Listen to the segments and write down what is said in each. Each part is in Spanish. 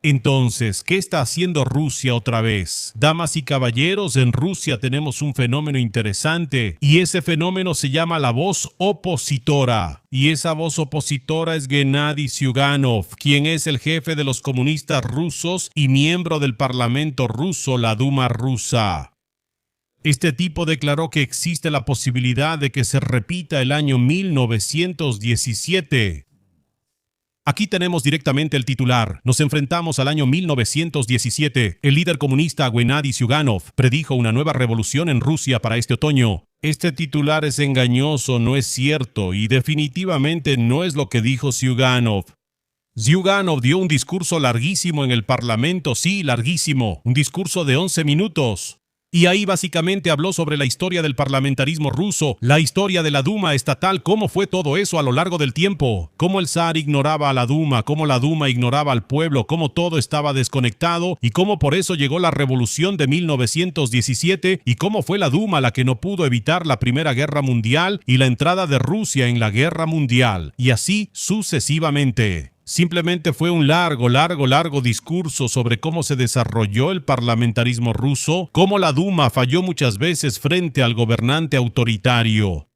Entonces, ¿qué está haciendo Rusia otra vez? Damas y caballeros, en Rusia tenemos un fenómeno interesante y ese fenómeno se llama la voz opositora. Y esa voz opositora es Gennady Zyuganov, quien es el jefe de los comunistas rusos y miembro del Parlamento ruso, la Duma rusa. Este tipo declaró que existe la posibilidad de que se repita el año 1917. Aquí tenemos directamente el titular. Nos enfrentamos al año 1917. El líder comunista Gennady Zyuganov predijo una nueva revolución en Rusia para este otoño. Este titular es engañoso, no es cierto y definitivamente no es lo que dijo Zyuganov. Zyuganov dio un discurso larguísimo en el Parlamento, sí, larguísimo, un discurso de 11 minutos. Y ahí básicamente habló sobre la historia del parlamentarismo ruso, la historia de la Duma estatal, cómo fue todo eso a lo largo del tiempo, cómo el zar ignoraba a la Duma, cómo la Duma ignoraba al pueblo, cómo todo estaba desconectado y cómo por eso llegó la revolución de 1917 y cómo fue la Duma la que no pudo evitar la Primera Guerra Mundial y la entrada de Rusia en la Guerra Mundial, y así sucesivamente. Simplemente fue un largo discurso sobre cómo se desarrolló el parlamentarismo ruso, cómo la Duma falló muchas veces frente al gobernante autoritario.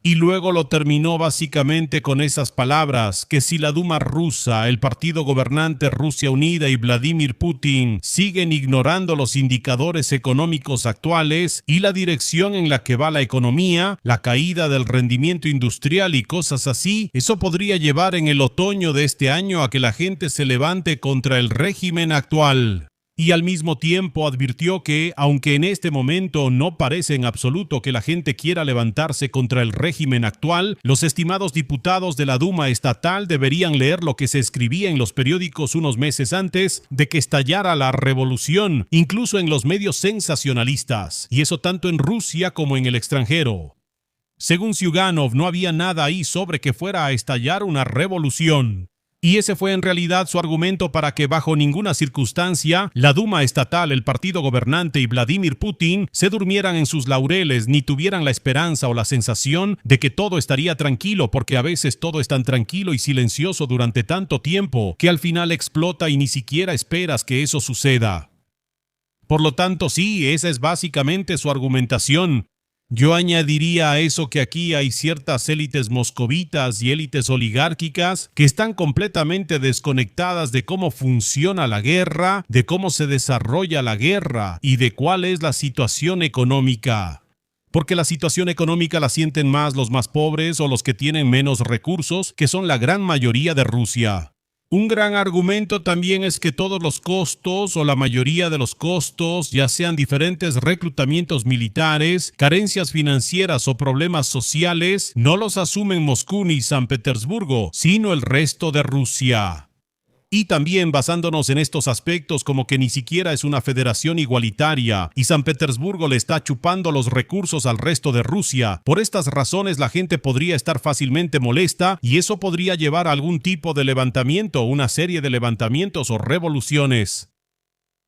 Y luego lo terminó básicamente con esas palabras, que si la Duma rusa, el partido gobernante Rusia Unida y Vladimir Putin siguen ignorando los indicadores económicos actuales y la dirección en la que va la economía, la caída del rendimiento industrial y cosas así, eso podría llevar en el otoño de este año a que la gente se levante contra el régimen actual. Y al mismo tiempo advirtió que, aunque en este momento no parece en absoluto que la gente quiera levantarse contra el régimen actual, los estimados diputados de la Duma estatal deberían leer lo que se escribía en los periódicos unos meses antes de que estallara la revolución, incluso en los medios sensacionalistas, y eso tanto en Rusia como en el extranjero. Según Zyuganov, no había nada ahí sobre que fuera a estallar una revolución. Y ese fue en realidad su argumento para que bajo ninguna circunstancia la Duma estatal, el partido gobernante y Vladimir Putin se durmieran en sus laureles ni tuvieran la esperanza o la sensación de que todo estaría tranquilo, porque a veces todo es tan tranquilo y silencioso durante tanto tiempo que al final explota y ni siquiera esperas que eso suceda. Por lo tanto, sí, esa es básicamente su argumentación. Yo añadiría a eso que aquí hay ciertas élites moscovitas y élites oligárquicas que están completamente desconectadas de cómo funciona la guerra, de cómo se desarrolla la guerra y de cuál es la situación económica. Porque la situación económica la sienten más los más pobres o los que tienen menos recursos, que son la gran mayoría de Rusia. Un gran argumento también es que todos los costos o la mayoría de los costos, ya sean diferentes reclutamientos militares, carencias financieras o problemas sociales, no los asumen Moscú ni San Petersburgo, sino el resto de Rusia. Y también basándonos en estos aspectos como que ni siquiera es una federación igualitaria y San Petersburgo le está chupando los recursos al resto de Rusia. Por estas razones la gente podría estar fácilmente molesta y eso podría llevar a algún tipo de levantamiento, una serie de levantamientos o revoluciones.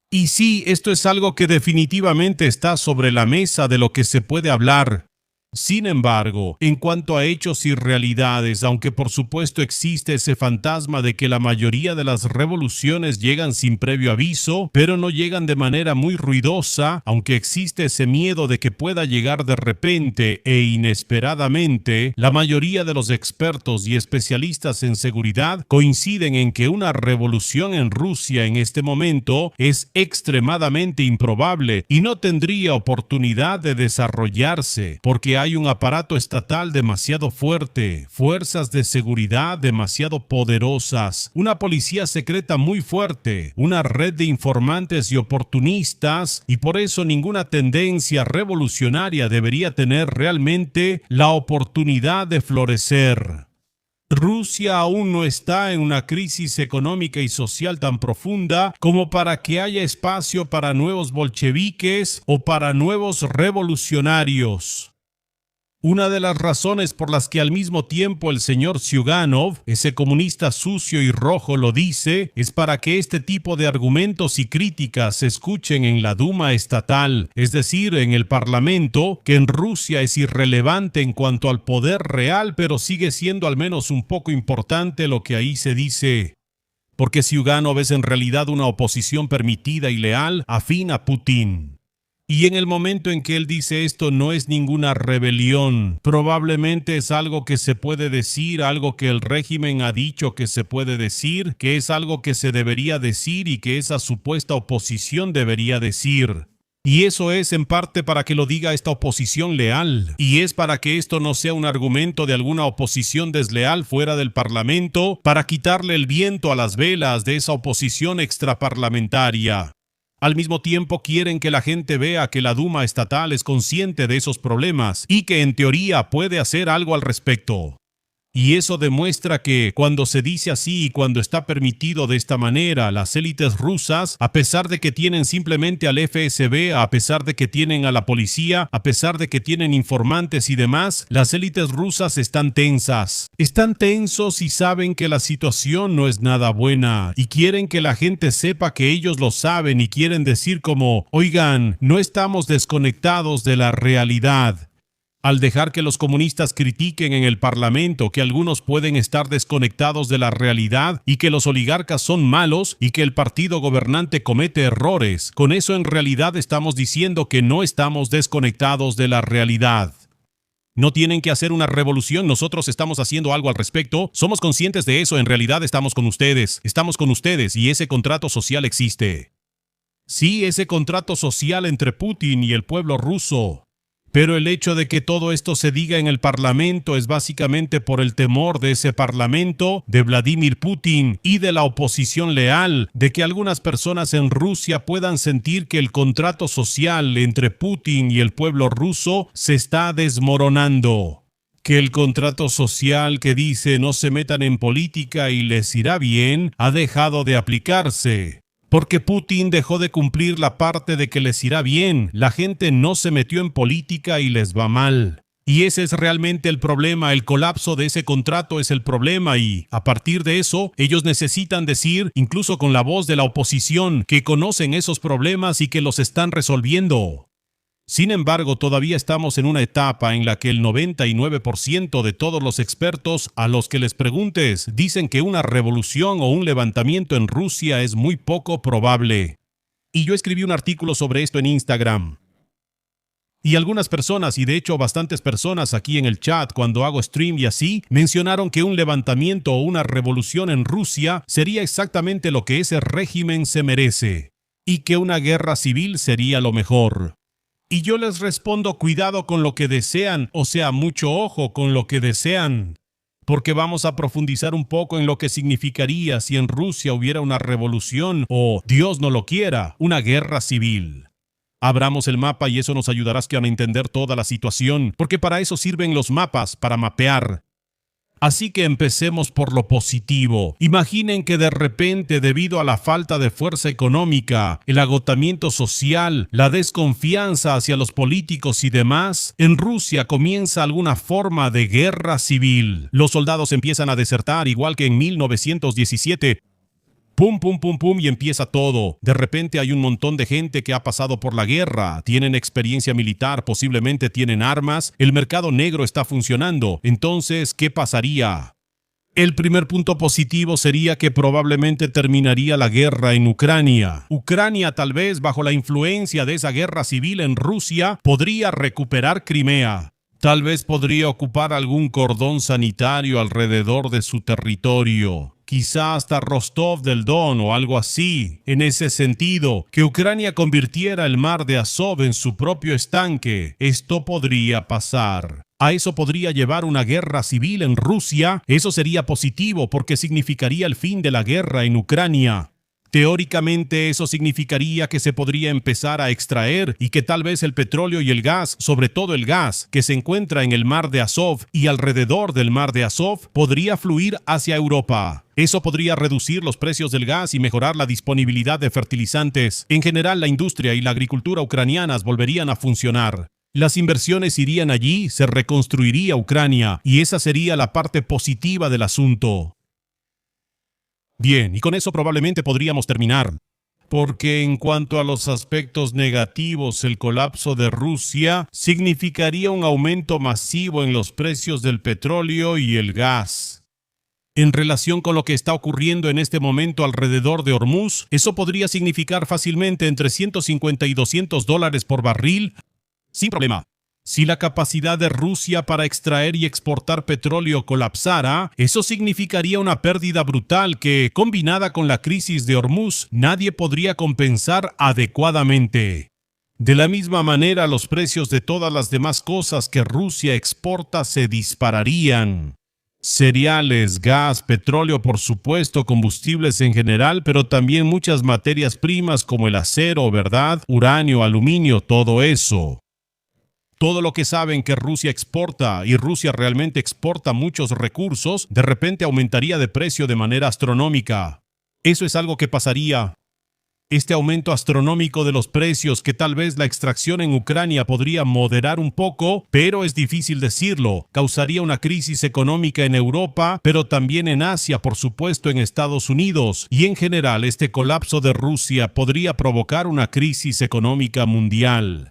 Y sí, esto es algo que definitivamente está sobre la mesa de lo que se puede hablar. Sin embargo, en cuanto a hechos y realidades, aunque por supuesto existe ese fantasma de que la mayoría de las revoluciones llegan sin previo aviso, pero no llegan de manera muy ruidosa, aunque existe ese miedo de que pueda llegar de repente e inesperadamente, la mayoría de los expertos y especialistas en seguridad coinciden en que una revolución en Rusia en este momento es extremadamente improbable y no tendría oportunidad de desarrollarse, porque hay un aparato estatal demasiado fuerte, fuerzas de seguridad demasiado poderosas, una policía secreta muy fuerte, una red de informantes y oportunistas, y por eso ninguna tendencia revolucionaria debería tener realmente la oportunidad de florecer. Rusia aún no está en una crisis económica y social tan profunda como para que haya espacio para nuevos bolcheviques o para nuevos revolucionarios. Una de las razones por las que al mismo tiempo el señor Zyuganov, ese comunista sucio y rojo, lo dice, es para que este tipo de argumentos y críticas se escuchen en la Duma estatal, es decir, en el Parlamento, que en Rusia es irrelevante en cuanto al poder real, pero sigue siendo al menos un poco importante lo que ahí se dice. Porque Ziugánov es en realidad una oposición permitida y leal, afín a Putin. Y en el momento en que él dice esto no es ninguna rebelión, probablemente es algo que se puede decir, algo que el régimen ha dicho que se puede decir, que es algo que se debería decir y que esa supuesta oposición debería decir. Y eso es en parte para que lo diga esta oposición leal, y es para que esto no sea un argumento de alguna oposición desleal fuera del Parlamento, para quitarle el viento a las velas de esa oposición extraparlamentaria. Al mismo tiempo quieren que la gente vea que la Duma estatal es consciente de esos problemas y que en teoría puede hacer algo al respecto. Y eso demuestra que cuando se dice así y cuando está permitido de esta manera, las élites rusas, a pesar de que tienen simplemente al FSB, a pesar de que tienen a la policía, a pesar de que tienen informantes y demás, las élites rusas están tensas. Están tensos y saben que la situación no es nada buena y quieren que la gente sepa que ellos lo saben y quieren decir como, oigan, no estamos desconectados de la realidad. Al dejar que los comunistas critiquen en el Parlamento que algunos pueden estar desconectados de la realidad y que los oligarcas son malos y que el partido gobernante comete errores, con eso en realidad estamos diciendo que no estamos desconectados de la realidad. No tienen que hacer una revolución, nosotros estamos haciendo algo al respecto, somos conscientes de eso, en realidad estamos con ustedes y ese contrato social existe. Sí, ese contrato social entre Putin y el pueblo ruso. Pero el hecho de que todo esto se diga en el Parlamento es básicamente por el temor de ese Parlamento, de Vladimir Putin y de la oposición leal, de que algunas personas en Rusia puedan sentir que el contrato social entre Putin y el pueblo ruso se está desmoronando. Que el contrato social que dice no se metan en política y les irá bien ha dejado de aplicarse. Porque Putin dejó de cumplir la parte de que les irá bien. La gente no se metió en política y les va mal. Y ese es realmente el problema. El colapso de ese contrato es el problema y, a partir de eso, ellos necesitan decir, incluso con la voz de la oposición, que conocen esos problemas y que los están resolviendo. Sin embargo, todavía estamos en una etapa en la que el 99% de todos los expertos a los que les preguntes dicen que una revolución o un levantamiento en Rusia es muy poco probable. Y yo escribí un artículo sobre esto en Instagram. Y algunas personas, y de hecho bastantes personas aquí en el chat cuando hago stream y así, mencionaron que un levantamiento o una revolución en Rusia sería exactamente lo que ese régimen se merece. Y que una guerra civil sería lo mejor. Y yo les respondo, cuidado con lo que desean, o sea, mucho ojo con lo que desean, porque vamos a profundizar un poco en lo que significaría si en Rusia hubiera una revolución o, Dios no lo quiera, una guerra civil. Abramos el mapa y eso nos ayudará a entender toda la situación, porque para eso sirven los mapas, para mapear. Así que empecemos por lo positivo. Imaginen que de repente, debido a la falta de fuerza económica, el agotamiento social, la desconfianza hacia los políticos y demás, en Rusia comienza alguna forma de guerra civil. Los soldados empiezan a desertar, igual que en 1917. Pum, pum, pum, pum, y empieza todo. De repente hay un montón de gente que ha pasado por la guerra, tienen experiencia militar, posiblemente tienen armas, el mercado negro está funcionando. Entonces, ¿qué pasaría? El primer punto positivo sería que probablemente terminaría la guerra en Ucrania. Ucrania, tal vez bajo la influencia de esa guerra civil en Rusia, podría recuperar Crimea. Tal vez podría ocupar algún cordón sanitario alrededor de su territorio. Quizá hasta Rostov del Don o algo así. En ese sentido, que Ucrania convirtiera el mar de Azov en su propio estanque. Esto podría pasar. A eso podría llevar una guerra civil en Rusia. Eso sería positivo porque significaría el fin de la guerra en Ucrania. Teóricamente eso significaría que se podría empezar a extraer y que tal vez el petróleo y el gas, sobre todo el gas, que se encuentra en el mar de Azov y alrededor del mar de Azov, podría fluir hacia Europa. Eso podría reducir los precios del gas y mejorar la disponibilidad de fertilizantes. En general, la industria y la agricultura ucranianas volverían a funcionar. Las inversiones irían allí, se reconstruiría Ucrania y esa sería la parte positiva del asunto. Bien, y con eso probablemente podríamos terminar. Porque en cuanto a los aspectos negativos, el colapso de Rusia significaría un aumento masivo en los precios del petróleo y el gas. En relación con lo que está ocurriendo en este momento alrededor de Hormuz, eso podría significar fácilmente entre 150 y $200 por barril, sin problema. Si la capacidad de Rusia para extraer y exportar petróleo colapsara, eso significaría una pérdida brutal que, combinada con la crisis de Hormuz, nadie podría compensar adecuadamente. De la misma manera, los precios de todas las demás cosas que Rusia exporta se dispararían. Cereales, gas, petróleo, por supuesto, combustibles en general, pero también muchas materias primas como el acero, ¿verdad? Uranio, aluminio, todo eso. Todo lo que saben que Rusia exporta, y Rusia realmente exporta muchos recursos, de repente aumentaría de precio de manera astronómica. Eso es algo que pasaría. Este aumento astronómico de los precios, que tal vez la extracción en Ucrania podría moderar un poco, pero es difícil decirlo, causaría una crisis económica en Europa, pero también en Asia, por supuesto en Estados Unidos, y en general este colapso de Rusia podría provocar una crisis económica mundial.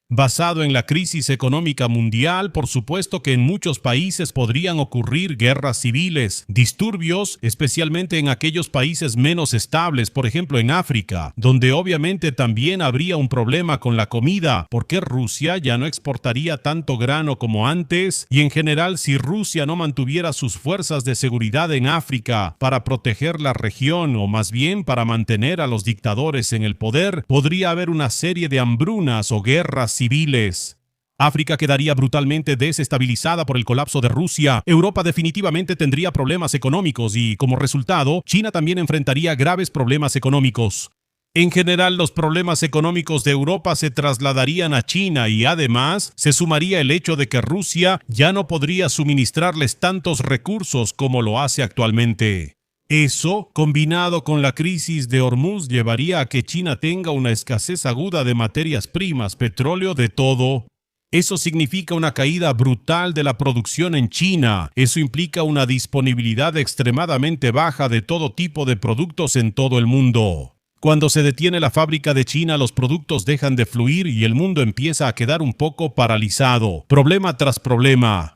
Basado en la crisis económica mundial, por supuesto que en muchos países podrían ocurrir guerras civiles, disturbios, especialmente en aquellos países menos estables, por ejemplo en África, donde obviamente también habría un problema con la comida, porque Rusia ya no exportaría tanto grano como antes, y en general si Rusia no mantuviera sus fuerzas de seguridad en África para proteger la región, o más bien para mantener a los dictadores en el poder, podría haber una serie de hambrunas o guerras civiles. África quedaría brutalmente desestabilizada por el colapso de Rusia. Europa definitivamente tendría problemas económicos y, como resultado, China también enfrentaría graves problemas económicos. En general, los problemas económicos de Europa se trasladarían a China y, además, se sumaría el hecho de que Rusia ya no podría suministrarles tantos recursos como lo hace actualmente. Eso, combinado con la crisis de Hormuz, llevaría a que China tenga una escasez aguda de materias primas, petróleo, de todo. Eso significa una caída brutal de la producción en China. Eso implica una disponibilidad extremadamente baja de todo tipo de productos en todo el mundo. Cuando se detiene la fábrica de China, los productos dejan de fluir y el mundo empieza a quedar un poco paralizado, problema tras problema.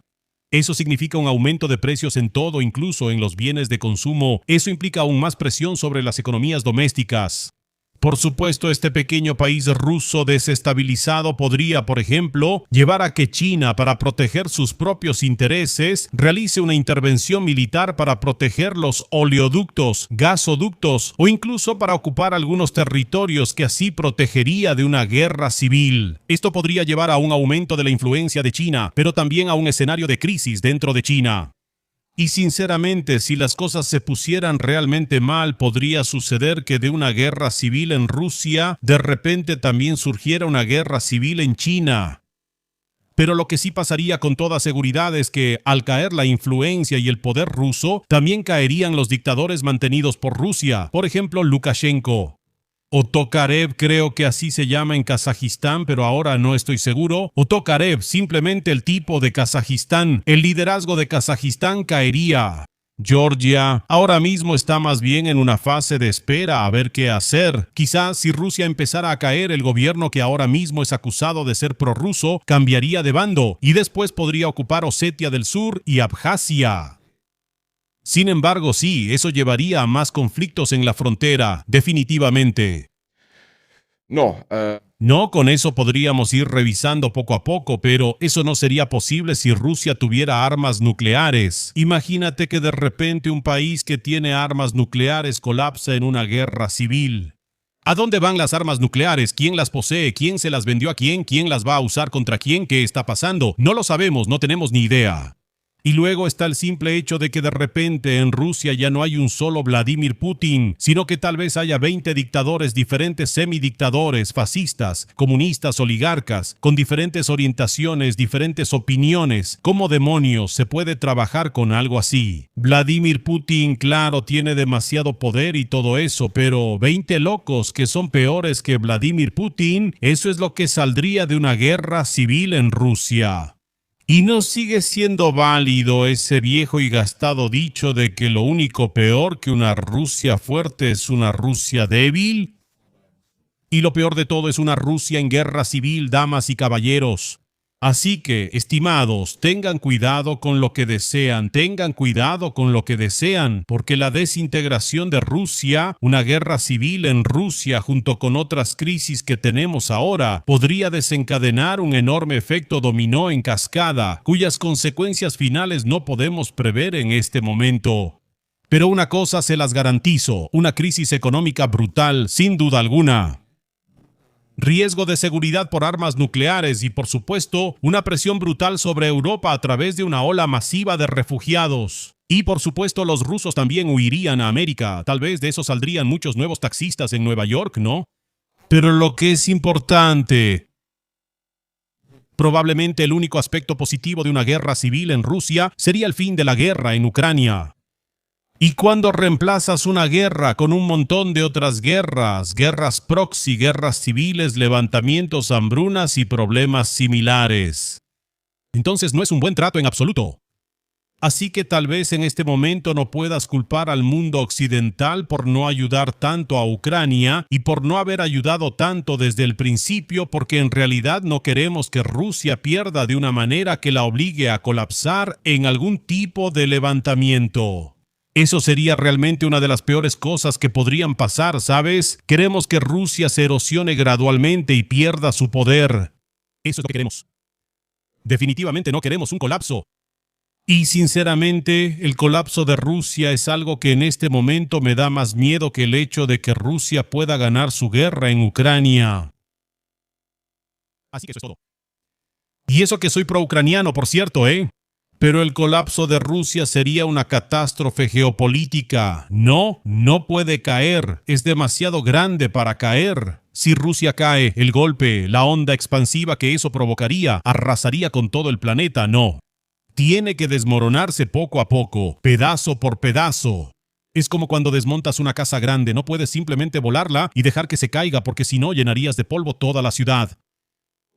Eso significa un aumento de precios en todo, incluso en los bienes de consumo. Eso implica aún más presión sobre las economías domésticas. Por supuesto, este pequeño país ruso desestabilizado podría, por ejemplo, llevar a que China, para proteger sus propios intereses, realice una intervención militar para proteger los oleoductos, gasoductos o incluso para ocupar algunos territorios que así protegería de una guerra civil. Esto podría llevar a un aumento de la influencia de China, pero también a un escenario de crisis dentro de China. Y sinceramente, si las cosas se pusieran realmente mal, podría suceder que de una guerra civil en Rusia, de repente también surgiera una guerra civil en China. Pero lo que sí pasaría con toda seguridad es que, al caer la influencia y el poder ruso, también caerían los dictadores mantenidos por Rusia, por ejemplo Lukashenko. O Tokarev, creo que así se llama en Kazajistán, pero ahora no estoy seguro. O Tokarev, simplemente el tipo de Kazajistán. El liderazgo de Kazajistán caería. Georgia ahora mismo está más bien en una fase de espera a ver qué hacer. Quizás si Rusia empezara a caer, el gobierno que ahora mismo es acusado de ser prorruso cambiaría de bando y después podría ocupar Osetia del Sur y Abjasia. Sin embargo, sí, eso llevaría a más conflictos en la frontera, definitivamente. No, con eso podríamos ir revisando poco a poco, pero eso no sería posible si Rusia tuviera armas nucleares. Imagínate que de repente un país que tiene armas nucleares colapsa en una guerra civil. ¿A dónde van las armas nucleares? ¿Quién las posee? ¿Quién se las vendió a quién? ¿Quién las va a usar contra quién? ¿Qué está pasando? No lo sabemos, no tenemos ni idea. Y luego está el simple hecho de que de repente en Rusia ya no hay un solo Vladimir Putin, sino que tal vez haya 20 dictadores diferentes, semidictadores, fascistas, comunistas, oligarcas, con diferentes orientaciones, diferentes opiniones. ¿Cómo demonios se puede trabajar con algo así? Vladimir Putin, claro, tiene demasiado poder y todo eso, pero 20 locos que son peores que Vladimir Putin, eso es lo que saldría de una guerra civil en Rusia. ¿Y no sigue siendo válido ese viejo y gastado dicho de que lo único peor que una Rusia fuerte es una Rusia débil? Y lo peor de todo es una Rusia en guerra civil, damas y caballeros. Así que, estimados, tengan cuidado con lo que desean, porque la desintegración de Rusia, una guerra civil en Rusia junto con otras crisis que tenemos ahora, podría desencadenar un enorme efecto dominó en cascada, cuyas consecuencias finales no podemos prever en este momento. Pero una cosa se las garantizo, una crisis económica brutal, sin duda alguna. Riesgo de seguridad por armas nucleares y, por supuesto, una presión brutal sobre Europa a través de una ola masiva de refugiados. Y, por supuesto, los rusos también huirían a América. Tal vez de eso saldrían muchos nuevos taxistas en Nueva York, ¿no? Pero lo que es importante, probablemente el único aspecto positivo de una guerra civil en Rusia sería el fin de la guerra en Ucrania. Y cuando reemplazas una guerra con un montón de otras guerras, guerras proxy, guerras civiles, levantamientos, hambrunas y problemas similares, entonces no es un buen trato en absoluto. Así que tal vez en este momento no puedas culpar al mundo occidental por no ayudar tanto a Ucrania y por no haber ayudado tanto desde el principio, porque en realidad no queremos que Rusia pierda de una manera que la obligue a colapsar en algún tipo de levantamiento. Eso sería realmente una de las peores cosas que podrían pasar, ¿sabes? Queremos que Rusia se erosione gradualmente y pierda su poder. Eso es lo que queremos. Definitivamente no queremos un colapso. Y sinceramente, el colapso de Rusia es algo que en este momento me da más miedo que el hecho de que Rusia pueda ganar su guerra en Ucrania. Así que eso es todo. Y eso que soy pro-ucraniano, por cierto, ¿eh? Pero el colapso de Rusia sería una catástrofe geopolítica. No puede caer. Es demasiado grande para caer. Si Rusia cae, el golpe, la onda expansiva que eso provocaría, arrasaría con todo el planeta. No. Tiene que desmoronarse poco a poco, pedazo por pedazo. Es como cuando desmontas una casa grande. No puedes simplemente volarla y dejar que se caiga, porque si no, llenarías de polvo toda la ciudad.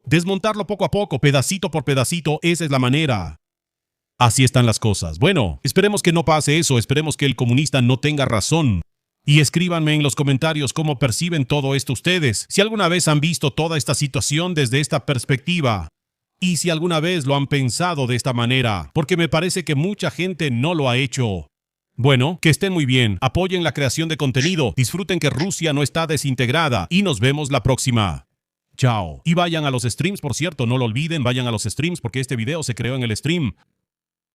Desmontarlo poco a poco, pedacito por pedacito, esa es la manera. Así están las cosas. Bueno, esperemos que no pase eso, esperemos que el comunista no tenga razón. Y escríbanme en los comentarios cómo perciben todo esto ustedes, si alguna vez han visto toda esta situación desde esta perspectiva. Y si alguna vez lo han pensado de esta manera, porque me parece que mucha gente no lo ha hecho. Bueno, que estén muy bien, apoyen la creación de contenido, disfruten que Rusia no está desintegrada y nos vemos la próxima. Chao. Y vayan a los streams, por cierto, no lo olviden, vayan a los streams porque este video se creó en el stream.